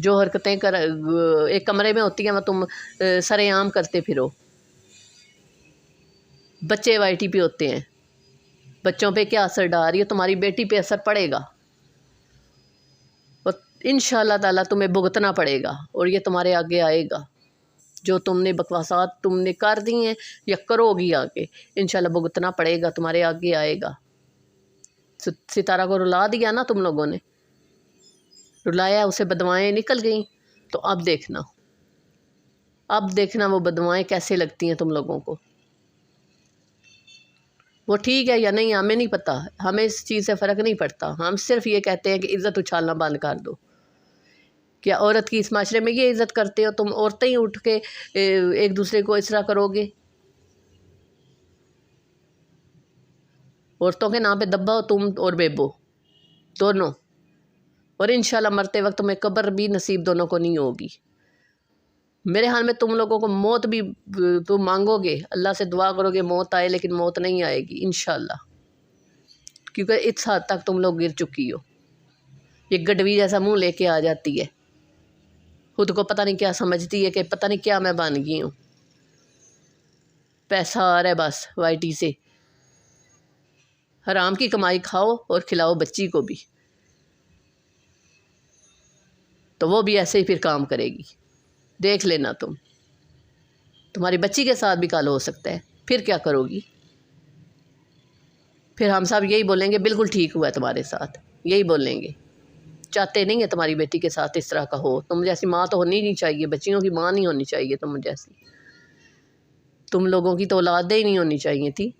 جو حرکتیں ایک کمرے میں ہوتی ہیں وہ تم سر عام کرتے پھرو. بچے وائی ٹی پہ ہوتے ہیں، بچوں پہ کیا اثر ڈال رہی ہے؟ تمہاری بیٹی پہ اثر پڑے گا اور انشاءاللہ تعالیٰ تمہیں بھگتنا پڑے گا، اور یہ تمہارے آگے آئے گا. جو تم نے بکواسات تم نے کر دی ہیں یا کرو گی آگے، انشاءاللہ بھگتنا پڑے گا، تمہارے آگے آئے گا. ستارہ کو رلا دیا نا تم لوگوں نے، رلایا، اسے بدوائیں نکل گئیں. تو اب دیکھنا وہ بدوائیں کیسے لگتی ہیں تم لوگوں کو. وہ ٹھیک ہے یا نہیں ہمیں نہیں پتہ، ہمیں اس چیز سے فرق نہیں پڑتا. ہم صرف یہ کہتے ہیں کہ عزت اچھالنا بند کر دو. کیا عورت کی اس معاشرے میں یہ عزت کرتے ہو؟ تم عورتیں ہی اٹھ کے ایک دوسرے کو اس طرح کرو گے؟ عورتوں کے نام پہ دبا ہو تم اور بیبو دونوں، اور انشاءاللہ مرتے وقت تمہیں قبر بھی نصیب دونوں کو نہیں ہوگی. میرے حال میں تم لوگوں کو موت بھی تم مانگو گے، اللہ سے دعا کرو گے موت آئے، لیکن موت نہیں آئے گی انشاءاللہ، کیونکہ اس حد تک تم لوگ گر چکی ہو. یہ گڈوی جیسا منہ لے کے آ جاتی ہے، خود کو پتہ نہیں کیا سمجھتی ہے کہ پتہ نہیں کیا میں بن گئی ہوں. پیسہ آ رہا ہے بس وائی ٹی سے، حرام کی کمائی کھاؤ اور کھلاؤ بچی کو بھی، تو وہ بھی ایسے ہی پھر کام کرے گی. دیکھ لینا تمہاری بچی کے ساتھ بھی کل ہو سکتا ہے. پھر کیا کرو گی؟ پھر ہم سب یہی بولیں گے بالکل ٹھیک ہوا ہے تمہارے ساتھ، یہی بولیں گے. چاہتے نہیں ہیں تمہاری بیٹی کے ساتھ اس طرح کا ہو. تم جیسی ماں تو ہونی نہیں چاہیے، بچیوں کی ماں نہیں ہونی چاہیے تم جیسی. تم لوگوں کی تو اولادیں ہی نہیں ہونی چاہیے تھی.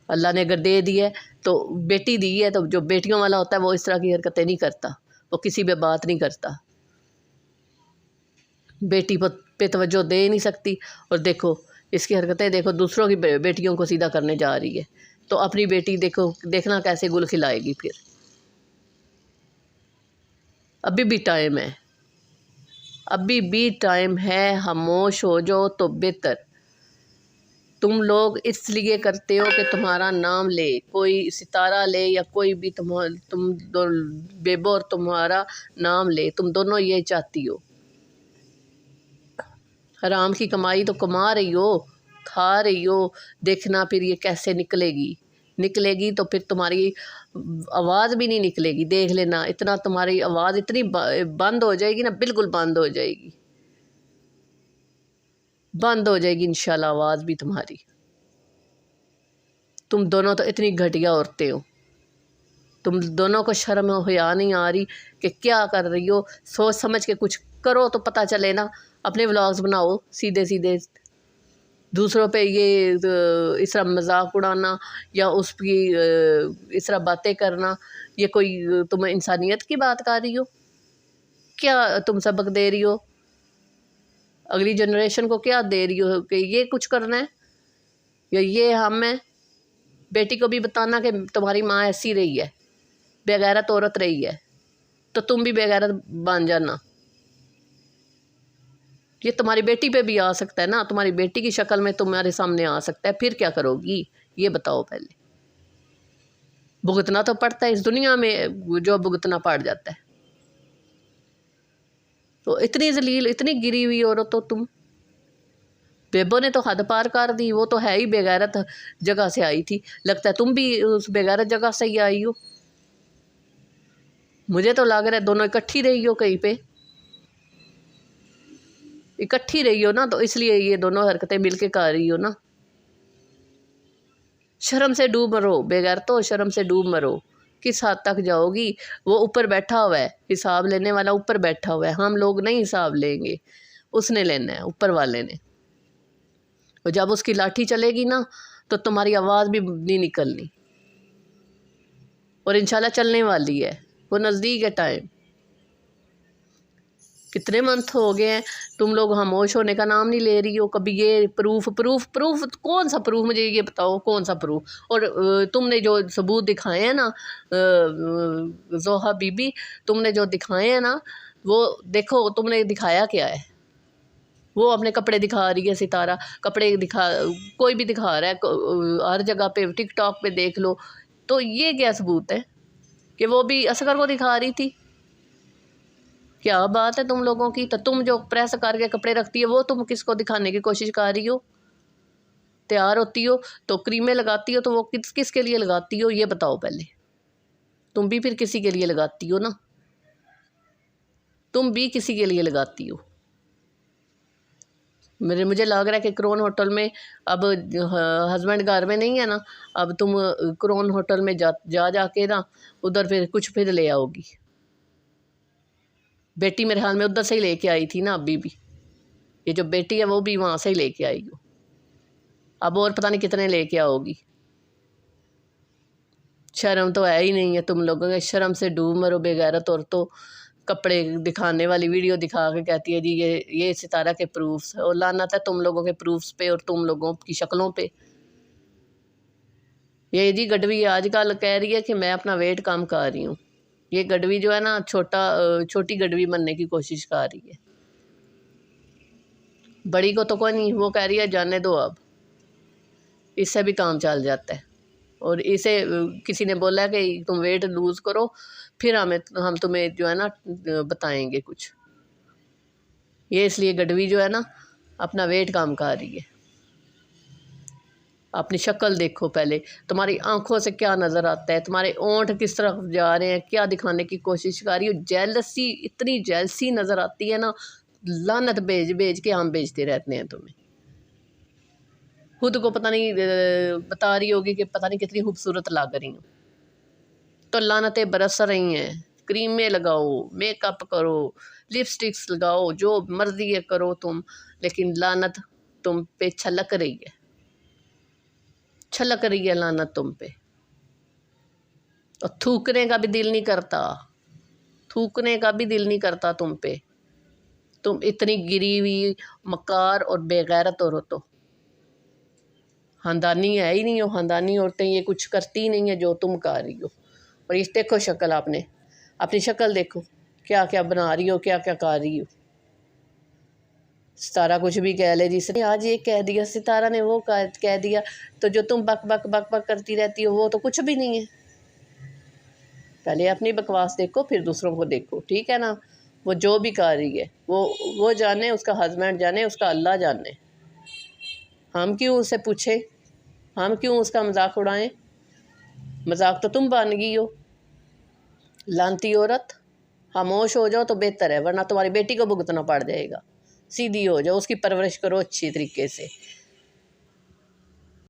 اللہ نے اگر دے دی ہے تو بیٹی دی ہے، تو جو بیٹیوں والا ہوتا ہے وہ اس طرح کی حرکتیں نہیں کرتا، وہ کسی پہ بات نہیں کرتا. بیٹی پہ توجہ دے ہی نہیں سکتی، اور دیکھو اس کی حرکتیں دیکھو، دوسروں کی بیٹیوں کو سیدھا کرنے جا رہی ہے. تو اپنی بیٹی دیکھنا کیسے گل کھلائے گی پھر. ابھی بھی ٹائم ہے، ابھی بھی ٹائم ہے. خاموش ہو جاؤ تو بہتر. تم لوگ اس لیے کرتے ہو کہ تمہارا نام لے، کوئی ستارہ لے یا کوئی بھی تم بیبو اور تمہارا نام لے. تم دونوں یہ چاہتی ہو. حرام کی کمائی تو کما رہی ہو، کھا رہی ہو. دیکھنا پھر یہ کیسے نکلے گی تو پھر تمہاری آواز بھی نہیں نکلے گی. دیکھ لینا، اتنا تمہاری آواز اتنی بند ہو جائے گی نا، بالکل بند ہو جائے گی، بند ہو جائے گی انشاءاللہ آواز بھی تمہاری. تم دونوں تو اتنی گھٹیا عورتیں ہو، تم دونوں کو شرم و حیا نہیں آ رہی کہ کیا کر رہی ہو. سوچ سمجھ کے کچھ کرو تو پتہ چلے نا. اپنے ولاگز بناؤ سیدھے، دوسروں پہ یہ اس طرح مذاق اڑانا یا اس کی اس طرح باتیں کرنا، یہ کوئی تم انسانیت کی بات کر رہی ہو؟ کیا تم سبق دے رہی ہو اگلی جنریشن کو؟ کیا دے رہی ہو کہ یہ کچھ کرنا ہے یا یہ ہم ہیں؟ بیٹی کو بھی بتانا کہ تمہاری ماں ایسی رہی ہے، بے غیرت عورت رہی ہے، تو تم بھی بے غیرت بن جانا. یہ تمہاری بیٹی پہ بھی آ سکتا ہے نا، تمہاری بیٹی کی شکل میں تمہارے سامنے آ سکتا ہے. پھر کیا کرو گی یہ بتاؤ پہلے. بھگتنا تو پڑتا ہے اس دنیا میں، جو بھگتنا پڑ جاتا ہے. تو اتنی ذلیل، اتنی گری ہوئی عورت ہو تم. بیبو نے تو حد پار کر دی، وہ تو ہے ہی بے غیرت جگہ سے آئی تھی. لگتا ہے تم بھی اس بے غیرت جگہ سے ہی آئی ہو. مجھے تو لگ رہا ہے دونوں اکٹھی رہی ہو، کہیں پہ اکٹھی رہی ہو نا، تو اس لیے یہ دونوں حرکتیں مل کے کر رہی ہو نا. شرم سے ڈوب مرو، بے غیرتو شرم سے ڈوب مرو. کس حد تک جاؤ گی؟ وہ اوپر بیٹھا ہوا ہے، حساب لینے والا اوپر بیٹھا ہوا ہے. ہم لوگ نہیں حساب لیں گے، اس نے لینا ہے، اوپر والے نے. اور جب اس کی لاٹھی چلے گی نا تو تمہاری آواز بھی نہیں نکلنی، اور انشاءاللہ چلنے والی ہے. وہ نزدیک ہے ٹائم. کتنے منتھ ہو گئے ہیں تم لوگ خاموش ہونے کا نام نہیں لے رہی ہو. کبھی یہ پروف، کون سا پروف؟ مجھے یہ بتاؤ کون سا پروف. اور تم نے جو ثبوت دکھائے ہیں نا زوہا بی بی، تم نے جو دکھائے ہیں نا، وہ دیکھو تم نے دکھایا کیا ہے. وہ اپنے کپڑے دکھا رہی ہے ستارہ، کپڑے کوئی بھی دکھا رہا ہے ہر جگہ پہ، ٹک ٹاک پہ دیکھ لو. تو یہ کیا ثبوت ہے کہ وہ بھی اصغر کو دکھا رہی تھی؟ کیا بات ہے تم لوگوں کی؟ تو تم جو پریس کر کے کپڑے رکھتی ہو وہ تم کس کو دکھانے کی کوشش کر رہی ہو؟ تیار ہوتی ہو تو کریمیں لگاتی ہو تو وہ کس کس کے لیے لگاتی ہو یہ بتاؤ پہلے۔ تم بھی پھر کسی کے لیے لگاتی ہو نا، تم بھی کسی کے لیے لگاتی ہو۔ مجھے لگ رہا ہے کہ کرون ہوٹل میں اب ہسبینڈ گھر میں نہیں ہے نا، اب تم کرون ہوٹل میں جا کے نا ادھر پھر کچھ پھر لے آؤ گی۔ بیٹی میرے خیال میں ادھر سے ہی لے کے آئی تھی نا، ابھی بھی یہ جو بیٹی ہے وہ بھی وہاں سے ہی لے کے آئی ہو، اب اور پتہ نہیں کتنے لے کے آؤ گی۔ شرم تو ہے ہی نہیں ہے تم لوگوں کے، شرم سے ڈوب مرو بے غیرت عورتوں۔ کپڑے دکھانے والی ویڈیو دکھا کے کہتی ہے جی یہ ستارہ کے پروفس، اور لعنت ہے تم لوگوں کے پروفس پہ اور تم لوگوں کی شکلوں پہ۔ یہ جی گڈوی آج کل کہہ رہی ہے کہ میں اپنا ویٹ کم کر رہی ہوں، یہ گڈوی جو ہے نا چھوٹی گڈوی بننے کی کوشش کر رہی ہے۔ بڑی کو تو کوئی نہیں، وہ کہہ رہی ہے جانے دو اب، اس سے بھی کام چل جاتا ہے۔ اور اسے کسی نے بولا ہے کہ تم ویٹ لوز کرو پھر ہم تمہیں جو ہے نا بتائیں گے کچھ۔ یہ اس لیے گڈوی جو ہے نا اپنا ویٹ کم کر رہی ہے۔ اپنی شکل دیکھو پہلے، تمہاری آنکھوں سے کیا نظر آتا ہے، تمہارے اونٹ کس طرف جا رہے ہیں، کیا دکھانے کی کوشش کر رہی ہو۔ جیلسی، اتنی جیلسی نظر آتی ہے نا، لعنت بھیج کے ہم بھیجتے رہتے ہیں تمہیں۔ خود کو پتہ نہیں بتا رہی ہوگی کہ پتہ نہیں کتنی خوبصورت لگ رہی ہوں، تو لعنتیں برس رہی ہیں۔ کریمیں لگاؤ، میک اپ کرو، لپسٹکس لگاؤ، جو مرضی ہے کرو تم، لیکن لعنت تم پہ چھلک رہی ہے، چھلک رہی ہے لعنت تم پہ۔ اور تھوکنے کا بھی دل نہیں کرتا، تھوکنے کا بھی دل نہیں کرتا تم پہ، تم اتنی گری ہوئی مکار اور بے غیرت عورت ہو۔ خاندانی ہے ہی نہیں ہو، خاندانی عورتیں یہ کچھ کرتی ہی نہیں ہیں جو تم کر رہی ہو۔ اور اس دیکھو شکل، آپ نے اپنی شکل دیکھو کیا کیا بنا رہی ہو، کیا کیا کر رہی ہو۔ ستارہ کچھ بھی کہہ لے، جس نے آج یہ کہہ دیا، ستارہ نے وہ کہہ دیا، تو جو تم بک بک بک بک کرتی رہتی ہو وہ تو کچھ بھی نہیں ہے۔ پہلے اپنی بکواس دیکھو پھر دوسروں کو دیکھو، ٹھیک ہے نا؟ وہ جو بھی کر رہی ہے وہ جانے، اس کا ہسبینڈ جانے، اس کا اللہ جانے، ہم کیوں اسے پوچھیں، ہم کیوں اس کا مذاق اڑائیں؟ مذاق تو تم بن گئی ہو لعنتی عورت۔ خاموش ہو جاؤ تو بہتر ہے، ورنہ تمہاری بیٹی کو بھگتنا پڑ جائے گا۔ سیدھی ہو جاؤ، اس کی پرورش کرو اچھی طریقے سے۔